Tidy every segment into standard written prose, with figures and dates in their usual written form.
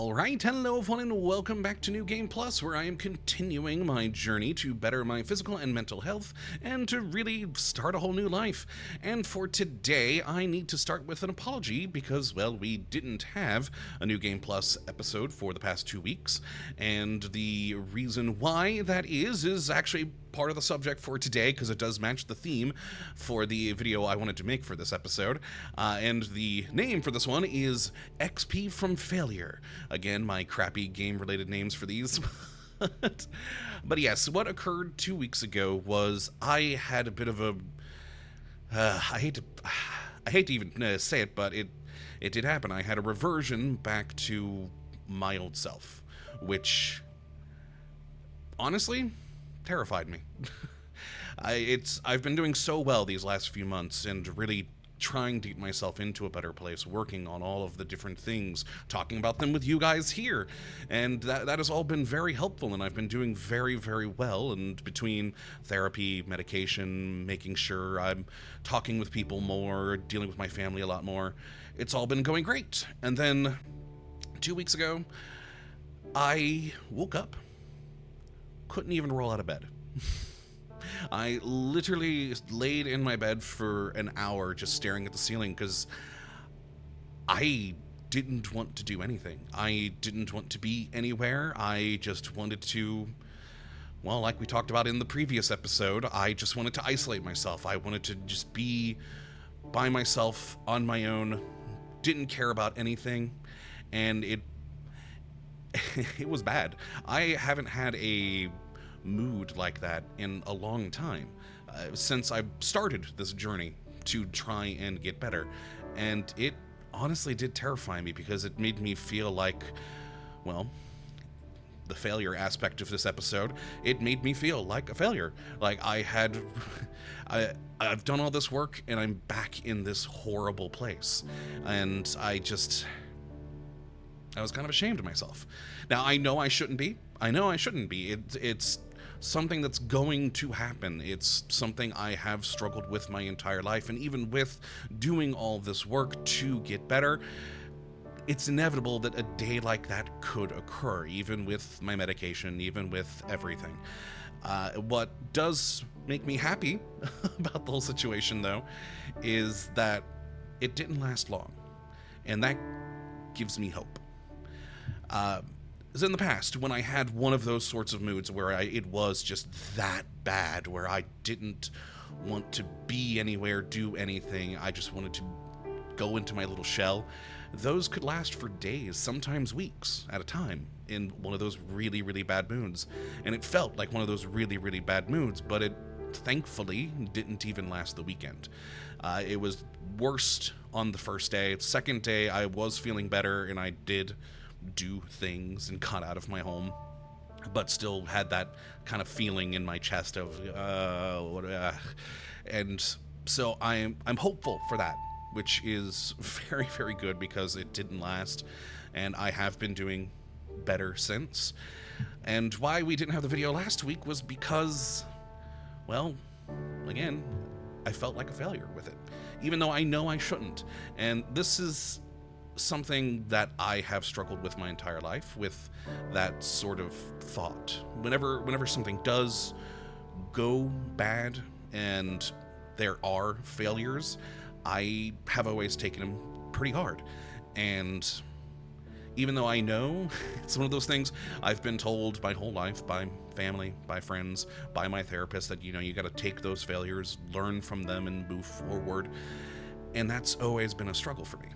Alright, hello everyone and welcome back to New Game Plus, where I am continuing my journey to better my physical and mental health and to really start a whole new life. And for today, I need to start with an apology because, well, we didn't have a New Game Plus episode for the past 2 weeks, and the reason why that is actually part of the subject for today, because it does match the theme for the video I wanted to make for this episode. And the name for this one is XP from Failure. Again, my crappy game-related names for these. But yes, what occurred 2 weeks ago was I had a bit of a... I hate to even say it, but it did happen. I had a reversion back to my old self, which, honestly, terrified me. I've been doing so well these last few months and really trying to get myself into a better place, working on all of the different things, talking about them with you guys here, and that has all been very helpful, and I've been doing very, very well. And between therapy, medication, making sure I'm talking with people more, dealing with my family a lot more, it's all been going great. And then 2 weeks ago, I woke up, couldn't even roll out of bed. I literally laid in my bed for an hour just staring at the ceiling because I didn't want to do anything. I didn't want to be anywhere. I just wanted to, well, like we talked about in the previous episode, I just wanted to isolate myself. I wanted to just be by myself on my own, didn't care about anything, and it was bad. I haven't had a mood like that in a long time, since I started this journey to try and get better, and it honestly did terrify me because it made me feel like, well, the failure aspect of this episode, it made me feel like a failure. Like I've done all this work and I'm back in this horrible place, and I was kind of ashamed of myself. Now, I know I shouldn't be. It's something that's going to happen. It's something I have struggled with my entire life, and even with doing all this work to get better, it's inevitable that a day like that could occur, even with my medication, even with everything. What does make me happy about the whole situation, though, is that it didn't last long, and that gives me hope. As in the past, when I had one of those sorts of moods where it was just that bad, where I didn't want to be anywhere, do anything, I just wanted to go into my little shell, those could last for days, sometimes weeks at a time, in one of those really, really bad moods. And it felt like one of those really, really bad moods, but it thankfully didn't even last the weekend. It was worst on the first day. Second day, I was feeling better, and I did do things and got out of my home, but still had that kind of feeling in my chest of and so I'm hopeful for that, which is very, very good, because it didn't last and I have been doing better since. And why we didn't have the video last week was because, well, again, I felt like a failure with it, even though I know I shouldn't. And this is something that I have struggled with my entire life, with that sort of thought. Whenever something does go bad and there are failures, I have always taken them pretty hard. And even though I know it's one of those things I've been told my whole life by family, by friends, by my therapist, that, you got to take those failures, learn from them, and move forward. And that's always been a struggle for me.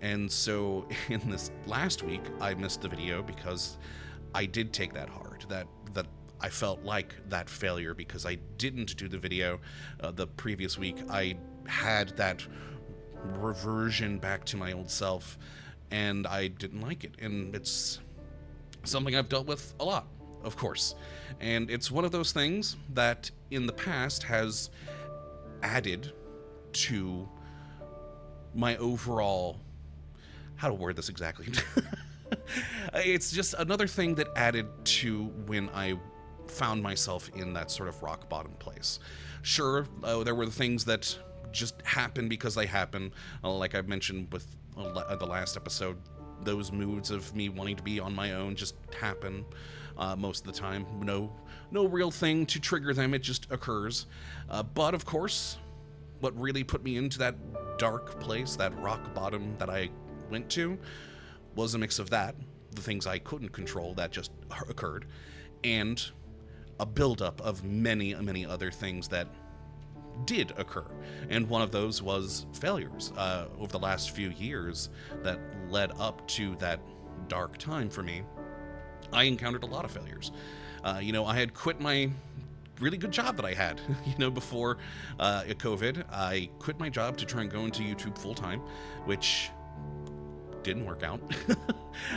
And so in this last week, I missed the video because I did take that hard, that I felt like that failure because I didn't do the video the previous week. I had that reversion back to my old self, and I didn't like it. And it's something I've dealt with a lot, of course. And it's one of those things that in the past has added to my overall... how to word this exactly? It's just another thing that added to when I found myself in that sort of rock bottom place. Sure, there were the things that just happened because they happen, like I mentioned with the last episode, those moods of me wanting to be on my own just happen most of the time. No real thing to trigger them, it just occurs. But of course, what really put me into that dark place, that rock bottom that I went to, was a mix of that, the things I couldn't control that just occurred, and a buildup of many, many other things that did occur. And one of those was failures over the last few years that led up to that dark time for me. I encountered a lot of failures. I had quit my really good job that I had, before COVID. I quit my job to try and go into YouTube full time, which didn't work out.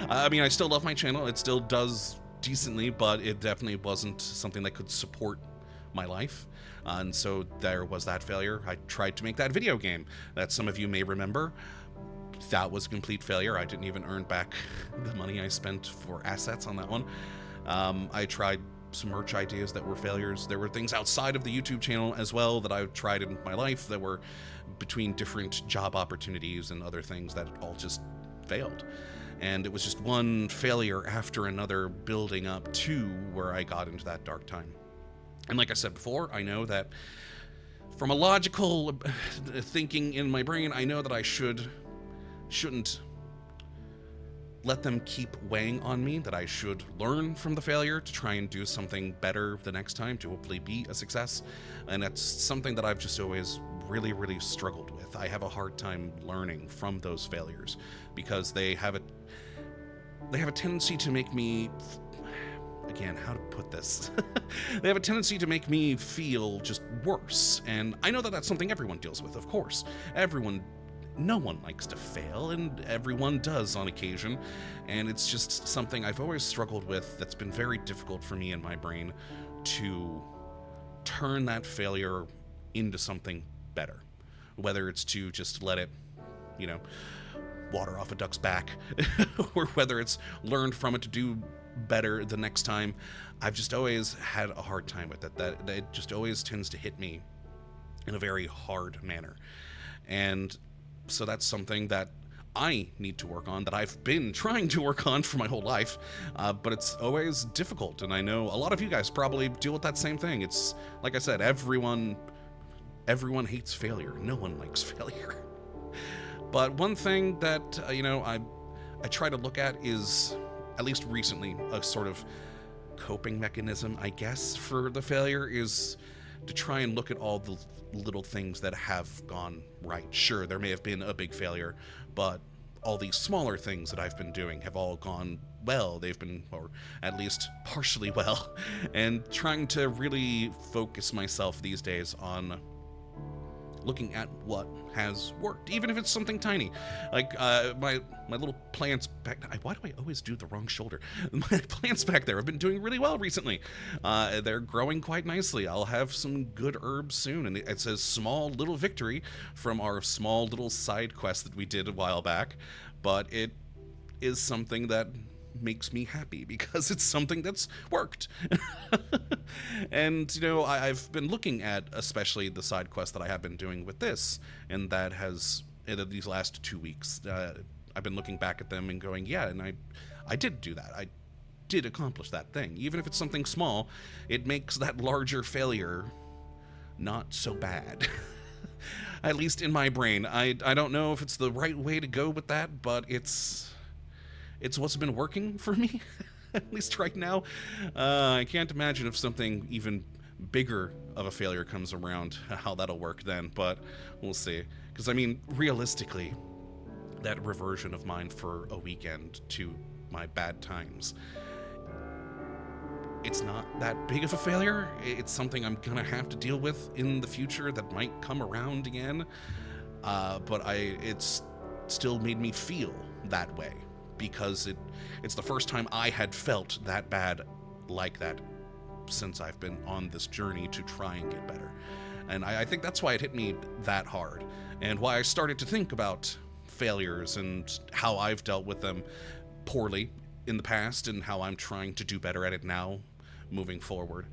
I still love my channel. It still does decently, but it definitely wasn't something that could support my life. And so there was that failure. I tried to make that video game that some of you may remember. That was a complete failure. I didn't even earn back the money I spent for assets on that one. I tried some merch ideas that were failures. There were things outside of the YouTube channel as well that I tried in my life that were between different job opportunities and other things that all just failed. And it was just one failure after another building up to where I got into that dark time. And like I said before, I know that from a logical thinking in my brain, I know that I shouldn't let them keep weighing on me, that I should learn from the failure to try and do something better the next time to hopefully be a success. And that's something that I've just always really, really struggled with. I have a hard time learning from those failures because they have a tendency to make me, again, how to put this? They have a tendency to make me feel just worse. And I know that that's something everyone deals with, of course. No one likes to fail, and everyone does on occasion. And it's just something I've always struggled with that's been very difficult for me in my brain to turn that failure into something better. Whether it's to just let it, water off a duck's back, or whether it's learned from it to do better the next time. I've just always had a hard time with it. That it just always tends to hit me in a very hard manner. And so that's something that I need to work on, that I've been trying to work on for my whole life, but it's always difficult. And I know a lot of you guys probably deal with that same thing. It's, like I said, everyone hates failure. No one likes failure. But one thing that, I try to look at is, at least recently, a sort of coping mechanism, I guess, for the failure is to try and look at all the little things that have gone right. Sure, there may have been a big failure, but all these smaller things that I've been doing have all gone well. They've been, or at least partially well, and trying to really focus myself these days on looking at what has worked, even if it's something tiny. Like my little plants back. Why do I always do the wrong shoulder? My plants back there have been doing really well recently. They're growing quite nicely. I'll have some good herbs soon, and it's a small little victory from our small little side quest that we did a while back, but it is something that makes me happy because it's something that's worked. And I've been looking at especially the side quest that I have been doing with this, and that has in these last 2 weeks I've been looking back at them and going, yeah, and I did do that. I did accomplish that thing. Even if it's something small, it makes that larger failure not so bad. At least in my brain. I don't know if it's the right way to go with that, but it's what's been working for me, at least right now. I can't imagine if something even bigger of a failure comes around, how that'll work then, but we'll see. Because, realistically, that reversion of mine for a weekend to my bad times, it's not that big of a failure. It's something I'm going to have to deal with in the future that might come around again, but it's still made me feel that way. Because it's the first time I had felt that bad like that since I've been on this journey to try and get better. And I think that's why it hit me that hard, and why I started to think about failures and how I've dealt with them poorly in the past and how I'm trying to do better at it now moving forward.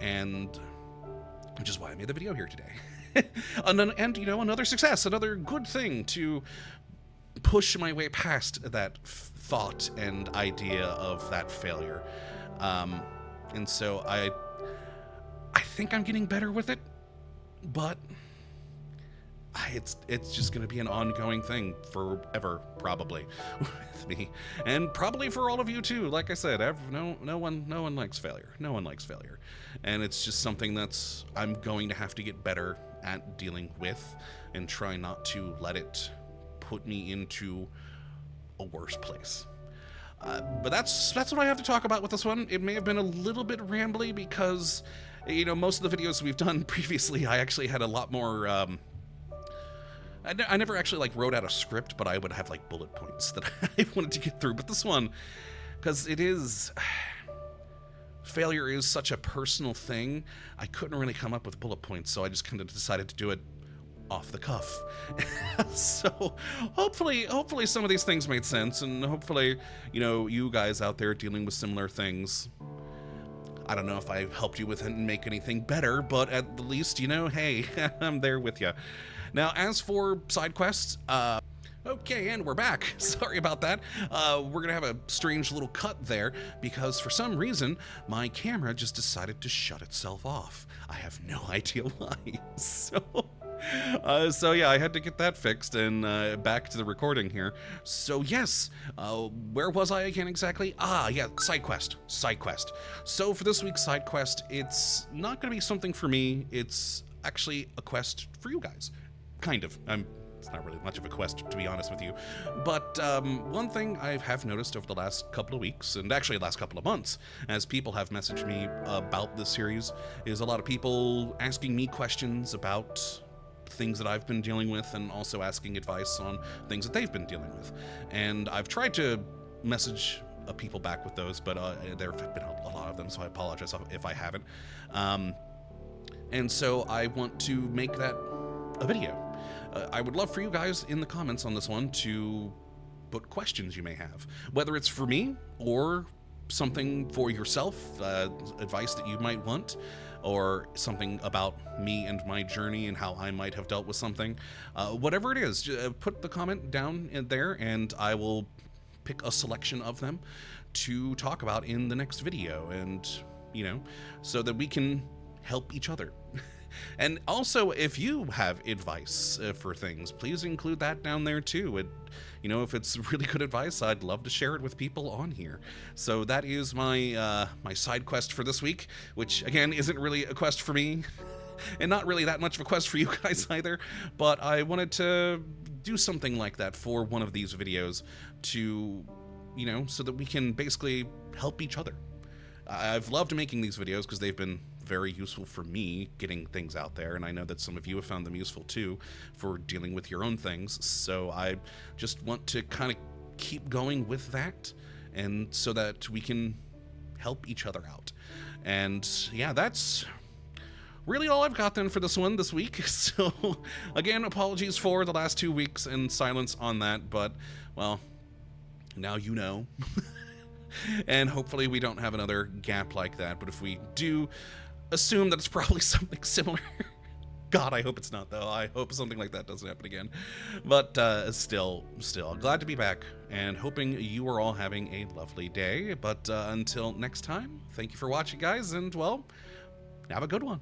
And which is why I made the video here today. And another success, another good thing to push my way past that thought and idea of that failure. And so I think I'm getting better with it, but it's just going to be an ongoing thing forever, probably, with me, and probably for all of you too. Like I said, no one likes failure. No one likes failure, and it's just something that's I'm going to have to get better at dealing with, and try not to let it put me into a worse place. But that's what I have to talk about with this one. It may have been a little bit rambly because, you know, most of the videos we've done previously, I actually had a lot more. I never actually like wrote out a script, but I would have like bullet points that I wanted to get through. But this one, because failure is such a personal thing, I couldn't really come up with bullet points, so I just kind of decided to do it off the cuff. So hopefully some of these things made sense, and hopefully, you know, you guys out there dealing with similar things, I don't know if I helped you with it and make anything better, but at the least, you know, hey, I'm there with you. Now, as for side quests, okay, and we're back. Sorry about that. We're gonna have a strange little cut there because for some reason my camera just decided to shut itself off. I have no idea why. So yeah, I had to get that fixed, and back to the recording here. So yes, where was I again exactly? Yeah, side quest. So for this week's side quest, it's not gonna be something for me. It's actually a quest for you guys. Kind of. It's not really much of a quest, to be honest with you. But one thing I have noticed over the last couple of weeks, and actually the last couple of months, as people have messaged me about this series, is a lot of people asking me questions about things that I've been dealing with, and also asking advice on things that they've been dealing with. And I've tried to message people back with those, but there have been a lot of them, so I apologize if I haven't. And so I want to make that a video. I would love for you guys in the comments on this one to put questions you may have, whether it's for me or something for yourself, advice that you might want, or something about me and my journey and how I might have dealt with something. Whatever it is, put the comment down in there, and I will pick a selection of them to talk about in the next video, and, you know, so that we can help each other. And also, if you have advice for things, please include that down there too. And, you know, if it's really good advice, I'd love to share it with people on here. So that is my my side quest for this week, which again isn't really a quest for me, and not really that much of a quest for you guys either. But I wanted to do something like that for one of these videos to, you know, so that we can basically help each other. I've loved making these videos because they've been very useful for me getting things out there, and I know that some of you have found them useful too for dealing with your own things. So I just want to kind of keep going with that, and so that we can help each other out. And yeah, that's really all I've got then for this one this week. So again, apologies for the last 2 weeks and silence on that, but well, now you know. And hopefully we don't have another gap like that, but if we do, assume that it's probably something similar. God, I hope it's not, though. I hope something like that doesn't happen again. But still glad to be back, and hoping you are all having a lovely day. But until next time, thank you for watching, guys, and well, have a good one.